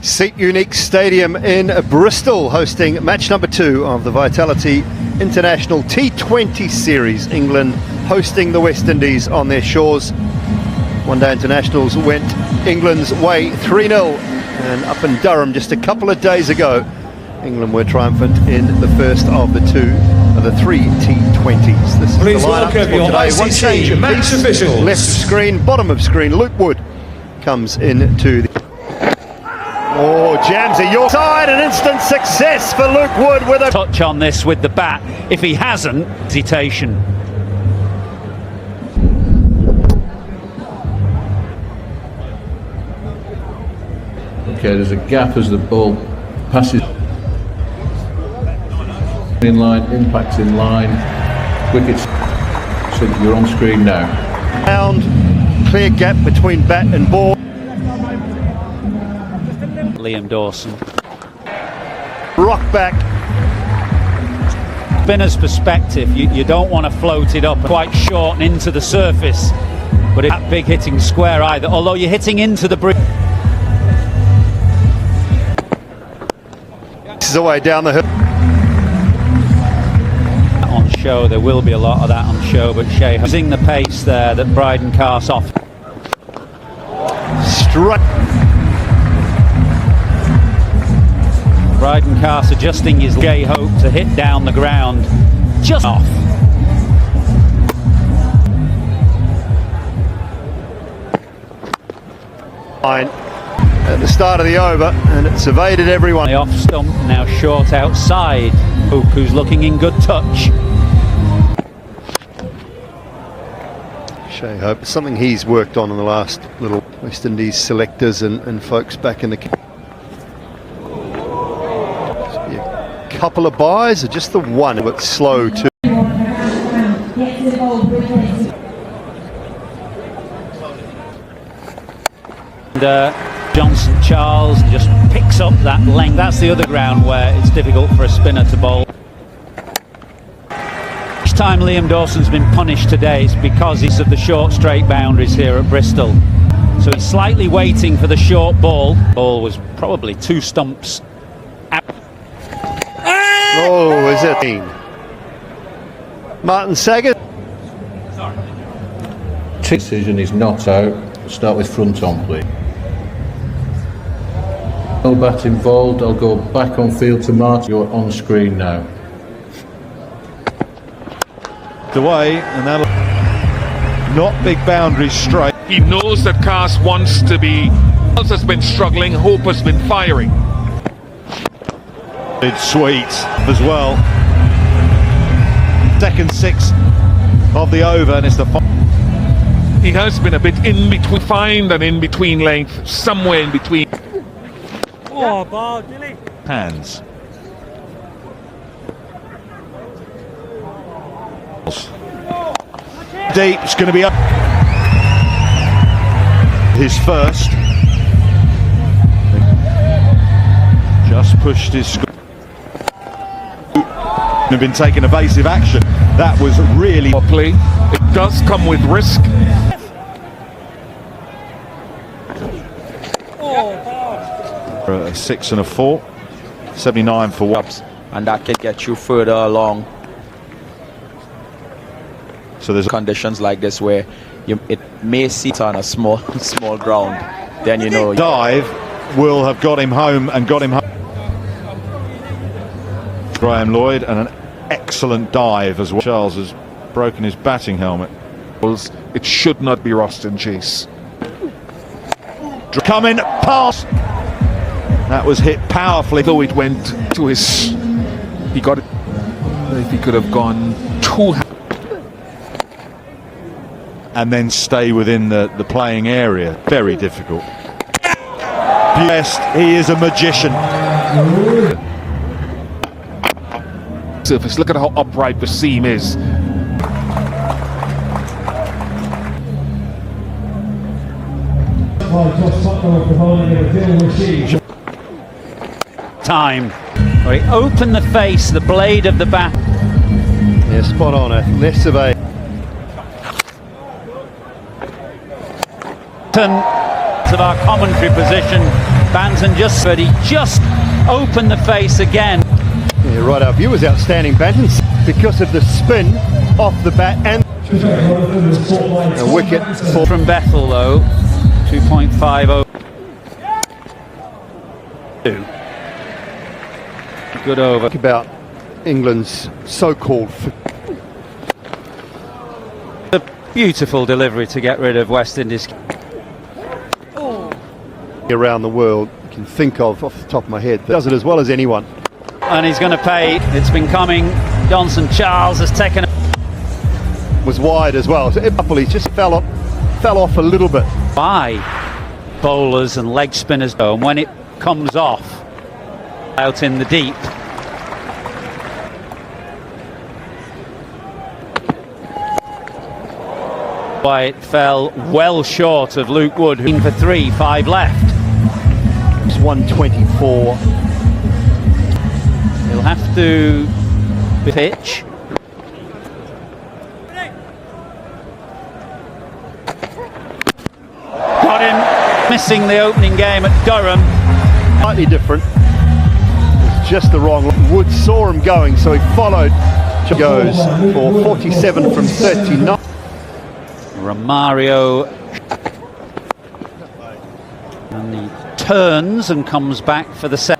Seat Unique Stadium in Bristol, hosting match number 2 of the Vitality International T20 series. England hosting the West Indies on their shores. One-day internationals went England's way 3-0, and up in Durham just a couple of days ago, England were triumphant in the first of the three T20s. This is Please the lineup welcome for your today. ICC match officials. Left of screen, bottom of screen. Luke Wood comes into the... Oh, jams are your side, an instant success for Luke Wood with a touch on this with the bat. If he hasn't, hesitation. Okay, there's a gap as the ball passes in line, impacts in line, wickets. So you're on screen now. Round, clear gap between bat and ball. Liam Dawson. Rock back. Spinner's perspective, you don't want to float it up quite short and into the surface, but it's that big hitting square either, although you're hitting into the bridge. This is away down the hill. On show, there will be a lot of that on show, but Shea using the pace there that Bryden casts off. Strike. Bryden Cast adjusting his J Hope to hit down the ground just off. Line at the start of the over, and it's evaded everyone. The off stump now short outside. Hope, who's looking in good touch. Shea Hope, something he's worked on in the last little. West Indies selectors and folks back in the... Couple of buys, or just the one, but slow too. And Johnson Charles just picks up that length. That's the other ground where it's difficult for a spinner to bowl. Each time Liam Dawson's been punished today is because he's of the short straight boundaries here at Bristol. So he's slightly waiting for the short ball. Ball was probably 2 stumps out. Oh, is it? Martin Saget. Decision is not out. Start with front on, please. No bat involved. I'll go back on field to Martin. You're on screen now. Away, and that'll not big boundaries straight. He knows that Cast wants to be. Else has been struggling. Hope has been firing. It's sweet as well. Second 6 of the over, and it's the... He has been a bit in between, find an in between length, somewhere in between. Oh, ball, Dilly. Hands. Deep, it's going to be up. His first. Just pushed his... have been taking evasive action. That was really play. It does come with risk. A 6 and a 4, 79 for Wobbs, and that can get you further along. So there's conditions like this where it may sit on a small ground. Then you know dive will have got him home and got him home. Graham Lloyd, and an excellent dive as well. Charles has broken his batting helmet. It should not be lost in chase. Coming past. That was hit powerfully. Though it went to his... He got it. If he could have gone too... And then stay within the playing area. Very difficult. Best, he is a magician. Surface. Look at how upright the seam is. Time. Where he opened the face, the blade of the bat. Yeah, spot on. Less of a... Of our commentary position Banton but he just opened the face again. Yeah, right, our view was outstanding, Banton, because of the spin off the bat and a wicket From Bethel though, 2.50. Good over. Think about England's so-called A beautiful delivery to get rid of West Indies. around the world you can think of off the top of my head. Does it as well as anyone. And he's going to pay. It's been coming. Johnson Charles has taken. Was wide as well. So he just fell off a little bit. By bowlers and leg spinners, and when it comes off out in the deep, why it fell well short of Luke Wood, who for 3, 5 left. It's 124. He'll have to pitch. Got him, missing the opening game at Durham. Slightly different. It's just the wrong. Wood saw him going, so he followed. Goes for 47 from 39. Romario, and he turns and comes back for the set.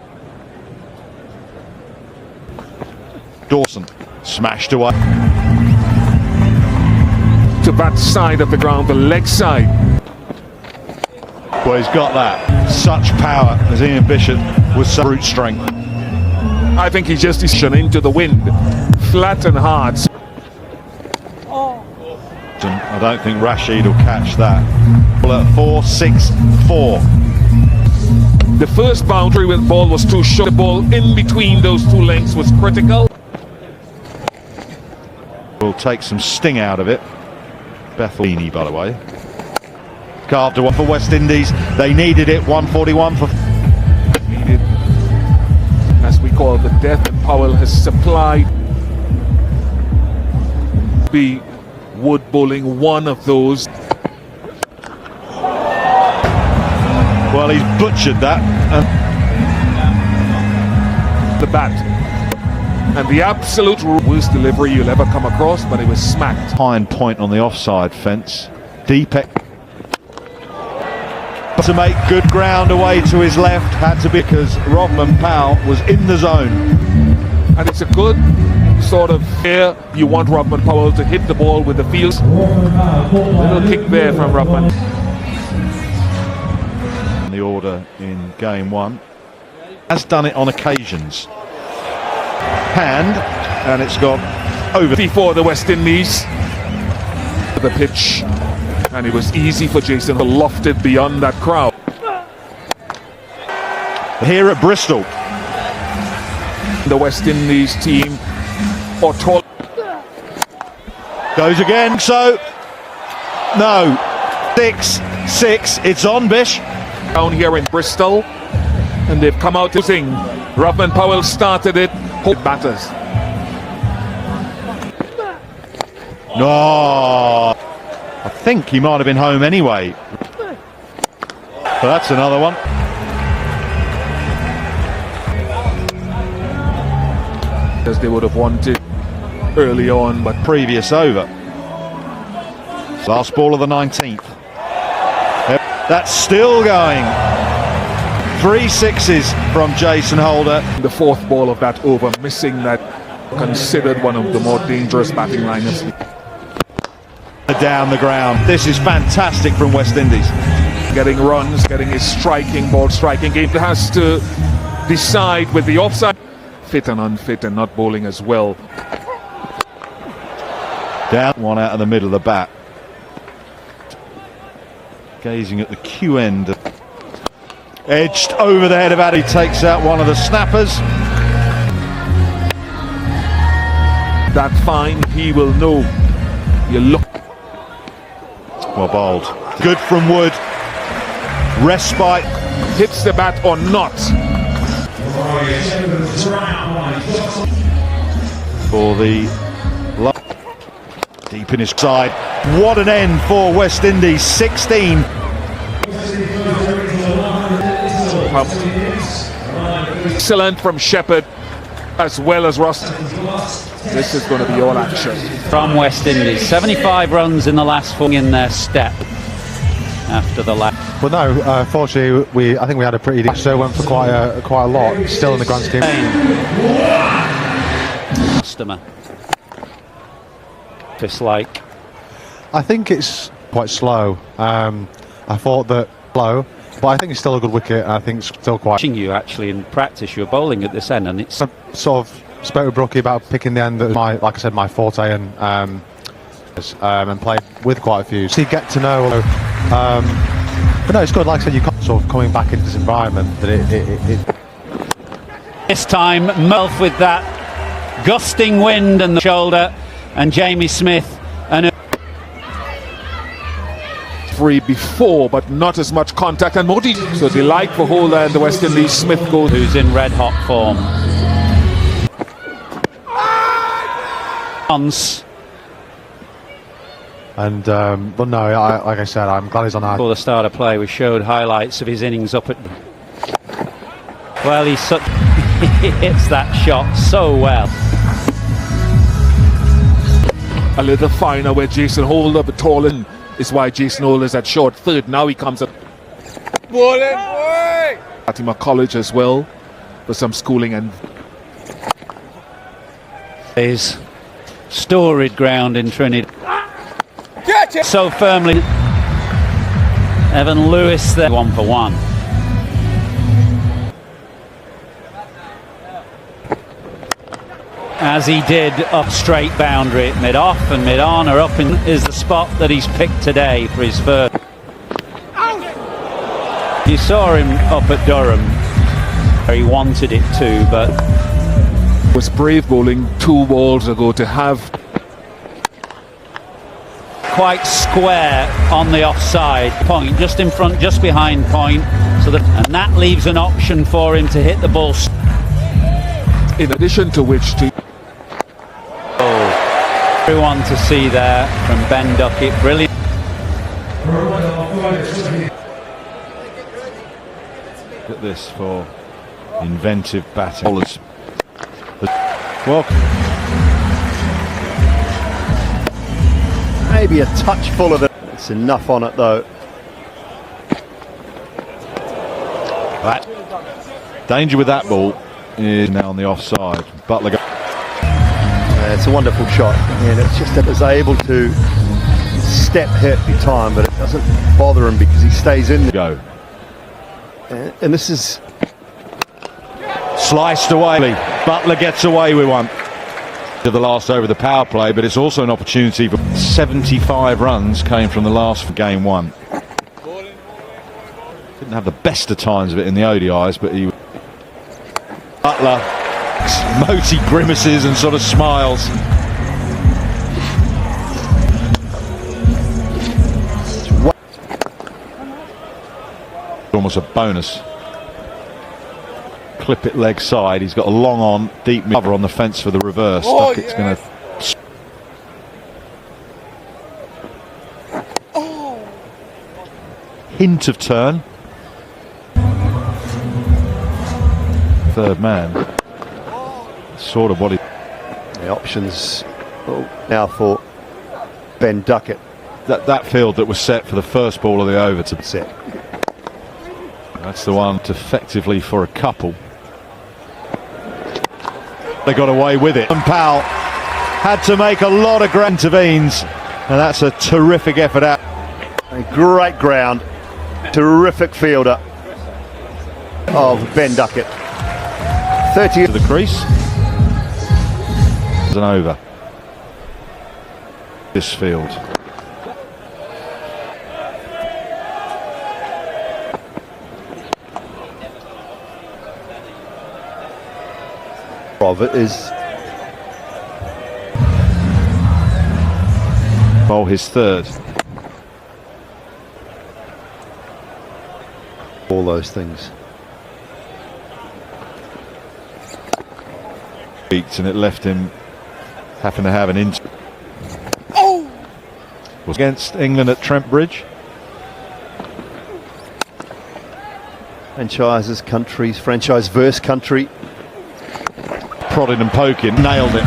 Dawson smashed away To that side of the ground, the leg side. well, he's got that such power as Ian Bishop with some brute strength. I think he just is into the wind, flat and hard. I don't think Rashid will catch that. Well, at 4-6-4. The first boundary with the ball was too short. The ball in between those two lengths was critical. Will take some sting out of it. Bethel, by the way. Carved a one for West Indies. They needed it. 141 for. Needed, as we call the death, and Powell has supplied. Be Wood bowling one of those. Well, he's butchered that. The bat. And the absolute worst delivery you'll ever come across, but it was smacked. Hind point on the offside fence. Deepak to make good ground away to his left. Had to be because Rodman Powell was in the zone. And it's a good sort of here. You want Rodman Powell to hit the ball with the field. Little kick there from Rodman. The order in game one. Has done it on occasions. Hand, and it's gone over. Before the West Indies. The pitch. And it was easy for Jason to loft it beyond that crowd. Here at Bristol. The West Indies team or tall. Goes again, so no. 6-6, it's on, Bish. Down here in Bristol, and they've come out to sing. Rodman Powell started it. Hope batters. No, I think he might have been home anyway. But that's another one. As they would have wanted early on, but Previous over. Last ball of the 19th. Yep, that's still going. 3 sixes from Jason Holder. the fourth ball of that over, missing that, considered one of the more dangerous batting lineups. Down the ground. This is fantastic from West Indies. Getting runs, getting his striking ball, striking game. Has to decide with the offside. Fit and unfit and not bowling as well. Down one out of the middle of the bat. Gazing at the Q end. Edged over the head of Addy, takes out one of the snappers. That fine, he will know. You look. Well bowled. Good from Wood. Respite. Hits the bat or not. For the deep in his side. What an end for West Indies. 16. Excellent from Shepherd as well as Ross. This is going to be all action. From West Indies, 75 runs in the last 4 in their step after the last. Well, no, fortunately, I think we had a pretty decent show, went for quite a lot, still in the grand scheme. Customer. Dislike. I think it's quite slow. I thought that slow, but I think it's still a good wicket. And I think it's still quite. Watching you actually in practice, you're bowling at this end, and it's I sort of spoke with Brookie about picking the end that was like I said, my forte, and played with quite a few. So you get to know. But no, it's good. Like I said, you can't sort of coming back into this environment that it this time Melf with that gusting wind and the shoulder, and Jamie Smith and Free before, but not as much contact, and Modi. So delight for Holder and the West Indies. Smith goes, who's in red hot form. And but no, like I said, I'm glad he's on our. Before the start of play, we showed highlights of his innings up at. Well, he hits that shot so well. a little finer where Jason Holder, but taller, is why Jason Holder's at short third. Now he comes at Fatima College as well for some schooling, and is storied ground in Trinidad. So firmly. Evan Lewis there, 1 for 1. As he did up straight boundary, mid off and mid on, or up in is the spot that he's picked today for his first. You saw him up at Durham where he wanted it to, but was brave bowling 2 balls ago to have quite square on the offside point, just in front, just behind point, so that, and that leaves an option for him to hit the ball. In addition to which, to everyone to see there from Ben Duckett, brilliant. Look at this for inventive batting. Well, maybe a touch full of it. It's enough on it though. that danger with that ball is now on the offside. Butler. It's a wonderful shot, and it's just that he's able to step hit every time, but it doesn't bother him because he stays in the Go. And this is Sliced away. Butler gets away with one. To the last over the power play, but it's also an opportunity for 75 runs came from the last for game 1. Didn't have the best of times of it in the ODIs, but he. Butler, Moti grimaces and sort of smiles. Almost a bonus. Clip it leg side. He's got a long on, deep cover on the fence for the reverse. Duckett's going to. Hint of turn. Third man. Sort of what he. the options now for Ben Duckett. That field that was set for the first ball of the over to Set. That's the one to effectively for a couple. They got away with it. And Powell had to make a lot of intervenes, and that's a terrific effort out. A great ground, terrific fielder of Ben Duckett. 30 To the crease. It's an over. This field. of it is Bowl his third. all those things. Peaked, and it left him having to have an inch. Was against England at Trent Bridge. franchises, countries, franchise verse country. Prodding and poking, nailed it.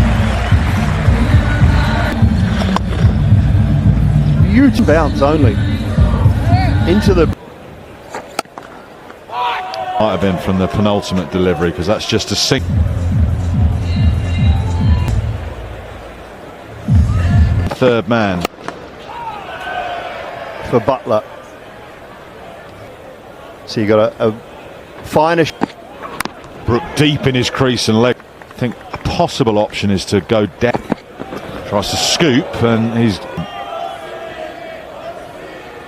Huge bounce only. Into the... Might have been from the penultimate delivery, because that's just a sink. Third man. For Butler. So you got a finer... Brook deep in his crease and leg. I think a possible option is to go down. Tries to scoop, and he's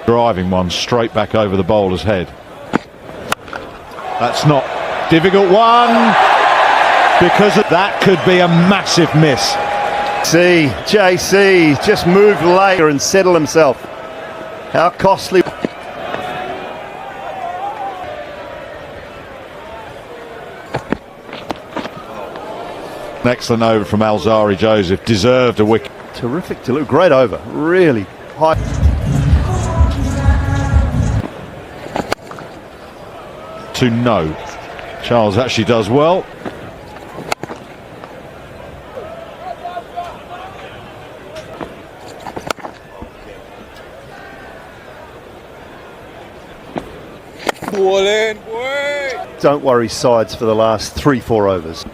driving one straight back over the bowler's head. That's not difficult one, because that could be a massive miss. JC just moved later and settled himself. How costly. An excellent over from Alzari Joseph, deserved a wicket. Terrific to look, great over, really high. To no. Charles actually does well. Don't worry sides for the last 3-4 overs.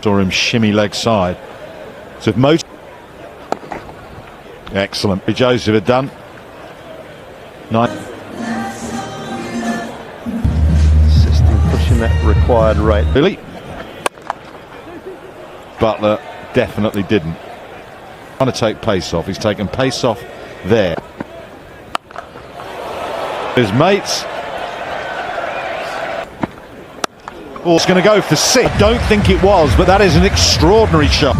Saw him shimmy leg side. So if most... Excellent. Joseph had done. Assisting, pushing that required rate. Really? Butler definitely didn't. Trying to take pace off. He's taken pace off there. His mates. Oh, it's going to go for 6. Don't think it was, but that is an extraordinary shot.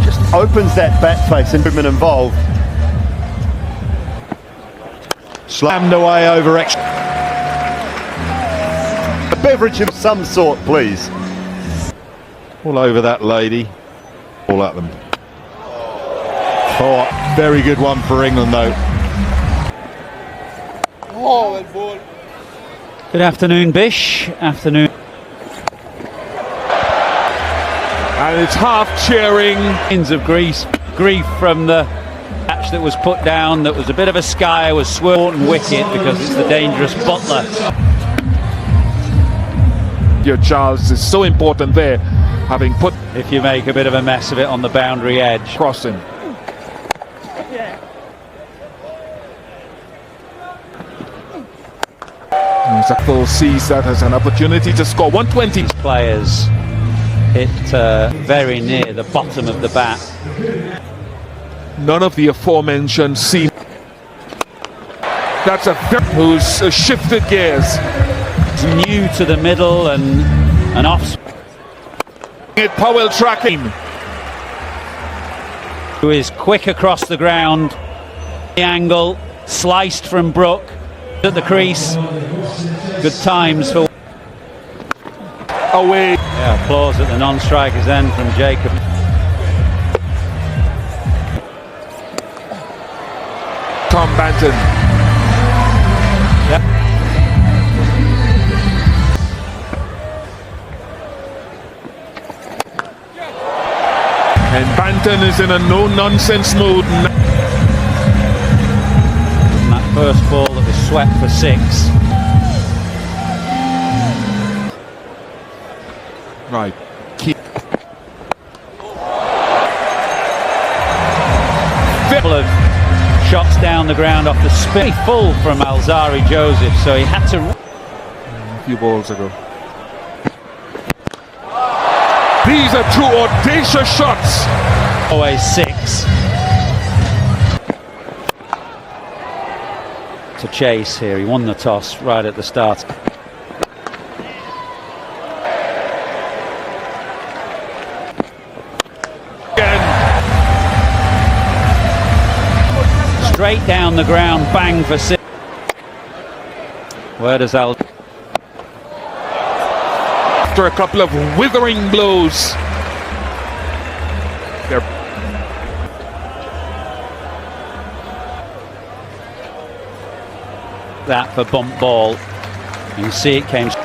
Just opens that bat face and movement involved. Slammed away over extra. A beverage of some sort, please. All over that lady. All at them. Oh, very good one for England, though. Good afternoon, Bish. Afternoon. And it's half cheering. Of grief from the catch that was put down, that was a bit of a sky, was swerved and wicket because it's the dangerous Butler. Your Charles is so important there, having put If you make a bit of a mess of it on the boundary edge. crossing. Zakful sees that as an opportunity to score 120. Players hit very near the bottom of the bat. None of the aforementioned seem. That's a who's shifted gears. It's new to the middle and off. Powell tracking. Who is quick across the ground. The angle sliced from Brook at the crease. Good times for. Away. Yeah, applause at the non-striker's end from Jacob. Tom Banton. Yep. And Banton is in a no-nonsense mood. And that first ball that was swept for 6. Right. Couple of shots down the ground off the spin. Full from Alzari Joseph, so he had to. A few balls ago. These are two audacious shots. Always 6. To chase here, he won the toss right at the start. Straight down the ground, bang for 6. Where does Al? After a couple of withering blows. They're that for bump ball. You can see it came.